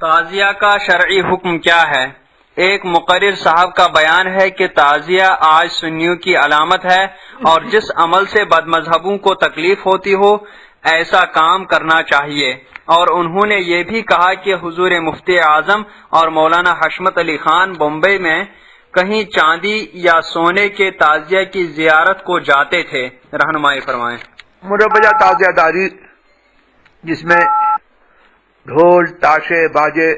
تعزیہ کا شرعی حکم کیا ہے؟ ایک مقرر صاحب کا بیان ہے کہ تعزیہ آج سنیوں کی علامت ہے اور جس عمل سے بد مذہبوں کو تکلیف ہوتی ہو ایسا کام کرنا چاہیے، اور انہوں نے یہ بھی کہا کہ حضور مفتی اعظم اور مولانا حشمت علی خان بمبئی میں کہیں چاندی یا سونے کے تعزیہ کی زیارت کو جاتے تھے، رہنمائی فرمائیں۔ مروجہ تعزیہ داری جس میں ڈھول تاشے باجے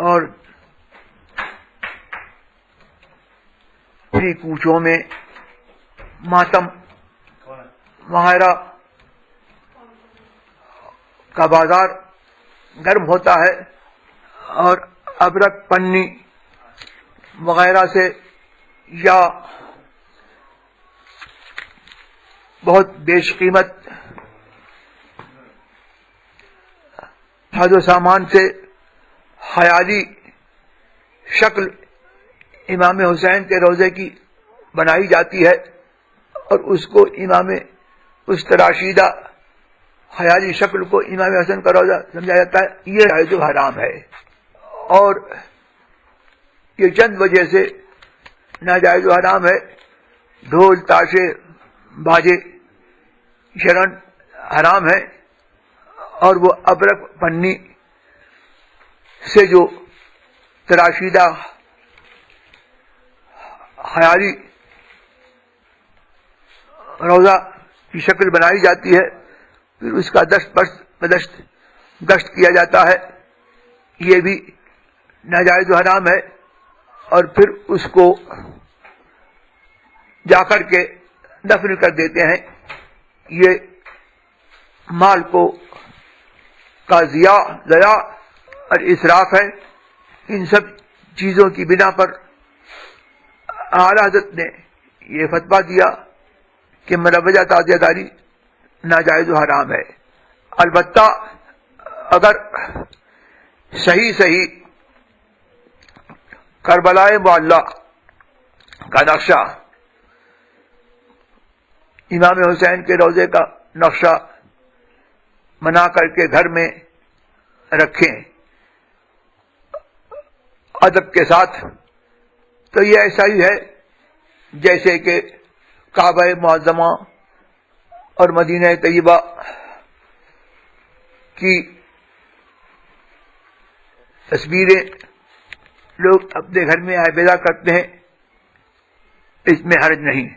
اور پھری کوچوں میں ماتم وغیرہ کا بازار گرم ہوتا ہے، اور ابرک پنی وغیرہ سے یا بہت بیش قیمت ساز و سامان سے خیالی شکل امام حسین کے روضے کی بنائی جاتی ہے، اور اس کو اس تراشیدہ خیالی شکل کو امام حسن کا روضہ سمجھا جاتا ہے۔ یہ جائز و حرام ہے، اور یہ چند وجہ سے ناجائز و حرام ہے۔ ڈھول تاشے باجے شرعاً حرام ہے، اور وہ ابرک پنی سے جو تراشیدہ خیالی روضہ کی شکل بنائی جاتی ہے، پھر اس کا دست بدست گشت کیا جاتا ہے، یہ بھی ناجائز و حرام ہے، اور پھر اس کو جا کر کے دفن کر دیتے ہیں۔ یہ مال کا ضیاع اور اسراف ہے۔ ان سب چیزوں کی بنا پر اعلیٰ حضرت نے یہ فتویٰ دیا کہ مروجہ تعزیہ داری ناجائز و حرام ہے۔ البتہ اگر صحیح کربلائے معلیٰ کا نقشہ، امام حسین کے روضے کا نقشہ بنا کر کے گھر میں رکھیں ادب کے ساتھ، تو یہ ایسا ہی ہے جیسے کہ کعبہ معظمہ اور مدینہ طیبہ کی تصویریں لوگ اپنے گھر میں عائبدہ کرتے ہیں، اس میں حرج نہیں۔